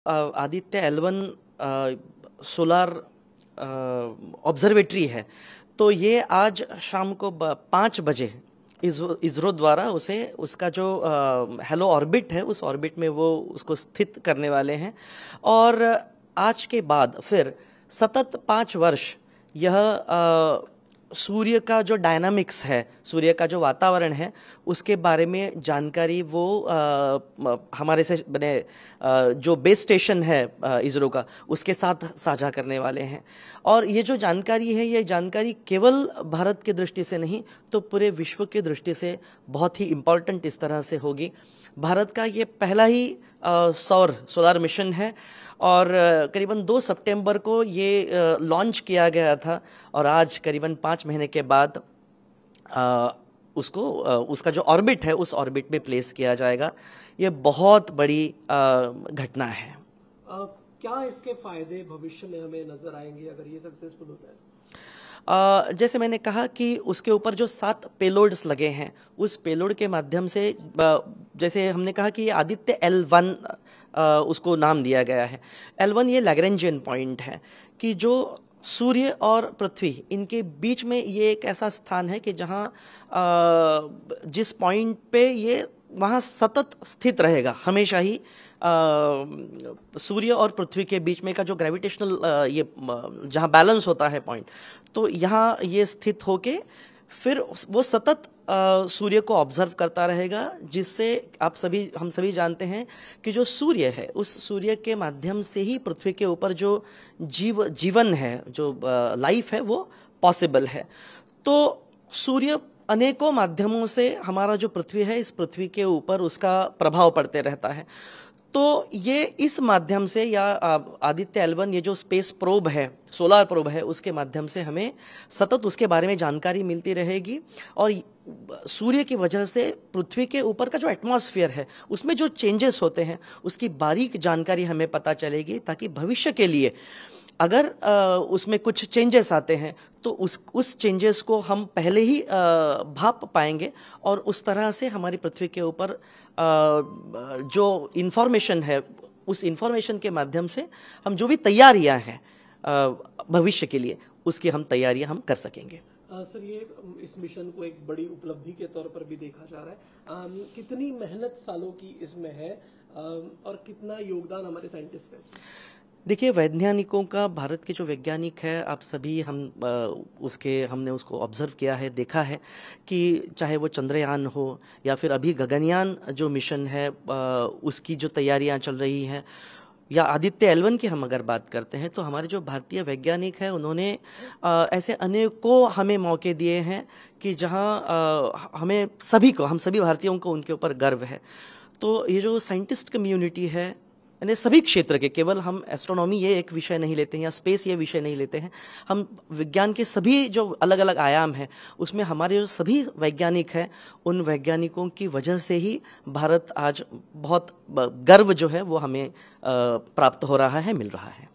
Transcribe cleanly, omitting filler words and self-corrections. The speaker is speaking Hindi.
आदित्य L1 सोलार ऑब्जर्वेटरी है। तो ये आज शाम को 5 बजे इसरो द्वारा उसे उसका जो हेलो ऑर्बिट है उस ऑर्बिट में वो उसको स्थित करने वाले हैं। और आज के बाद फिर सतत 5 वर्ष यह सूर्य का जो डायनामिक्स है, सूर्य का जो वातावरण है, उसके बारे में जानकारी वो हमारे से बने जो बेस स्टेशन है इसरो का, उसके साथ साझा करने वाले हैं। और ये जो जानकारी है, ये जानकारी केवल भारत की दृष्टि से नहीं तो पूरे विश्व की दृष्टि से बहुत ही इम्पोर्टेंट इस तरह से होगी। भारत का ये पहला ही सोलार मिशन है और करीबन 2 सितंबर को ये लॉन्च किया गया था और आज करीबन 5 महीने के बाद उसका जो ऑर्बिट है उस ऑर्बिट में प्लेस किया जाएगा। ये बहुत बड़ी घटना है। क्या इसके फायदे भविष्य में हमें नजर आएंगे अगर ये सक्सेसफुल होता है? जैसे मैंने कहा कि उसके ऊपर जो 7 पेलोड्स लगे हैं, उस पेलोड के माध्यम से जैसे हमने कहा कि ये आदित्य L1 उसको नाम दिया गया है। L1 ये लैग्रेंजियन पॉइंट है कि जो सूर्य और पृथ्वी इनके बीच में ये एक ऐसा स्थान है कि जहाँ जिस पॉइंट पे ये वहाँ सतत स्थित रहेगा हमेशा ही। सूर्य और पृथ्वी के बीच में का जो ग्रेविटेशनल ये जहाँ बैलेंस होता है पॉइंट, तो यहाँ ये स्थित होके फिर वो सतत सूर्य को ऑब्जर्व करता रहेगा, जिससे हम सभी जानते हैं कि जो सूर्य है उस सूर्य के माध्यम से ही पृथ्वी के ऊपर जो जीवन है, जो लाइफ है, वो पॉसिबल है। तो सूर्य अनेकों माध्यमों से हमारा जो पृथ्वी है, इस पृथ्वी के ऊपर उसका प्रभाव पड़ते रहता है। तो ये इस माध्यम से या आदित्य L1 ये जो स्पेस प्रोब है, सोलार प्रोब है, उसके माध्यम से हमें सतत उसके बारे में जानकारी मिलती रहेगी। और सूर्य की वजह से पृथ्वी के ऊपर का जो एटमॉस्फेयर है उसमें जो चेंजेस होते हैं उसकी बारीक जानकारी हमें पता चलेगी, ताकि भविष्य के लिए अगर उसमें कुछ चेंजेस आते हैं तो उस चेंजेस को हम पहले ही भाप पाएंगे और उस तरह से हमारी पृथ्वी के ऊपर जो इन्फॉर्मेशन है, उस इन्फॉर्मेशन के माध्यम से हम जो भी तैयारियां हैं भविष्य के लिए, उसकी हम तैयारियां हम कर सकेंगे। सर, ये इस मिशन को एक बड़ी उपलब्धि के तौर पर भी देखा जा रहा है। कितनी मेहनत सालों की इसमें है और कितना योगदान हमारे साइंटिस्ट का इसमें? देखिए, वैज्ञानिकों का, भारत के जो वैज्ञानिक है, आप सभी हमने उसको ऑब्जर्व किया है, देखा है कि चाहे वो चंद्रयान हो या फिर अभी गगनयान जो मिशन है उसकी जो तैयारियां चल रही हैं, या आदित्य L1 की हम अगर बात करते हैं, तो हमारे जो भारतीय वैज्ञानिक हैं उन्होंने ऐसे अनेकों हमें मौके दिए हैं कि जहां हम सभी भारतीयों को उनके ऊपर गर्व है। तो ये जो साइंटिस्ट कम्युनिटी है, यानी सभी क्षेत्र के, केवल हम एस्ट्रोनॉमी ये एक विषय नहीं लेते हैं या स्पेस ये विषय नहीं लेते हैं, हम विज्ञान के सभी जो अलग अलग आयाम हैं उसमें हमारे जो सभी वैज्ञानिक हैं, उन वैज्ञानिकों की वजह से ही भारत आज बहुत गर्व जो है वो हमें प्राप्त हो रहा है, मिल रहा है।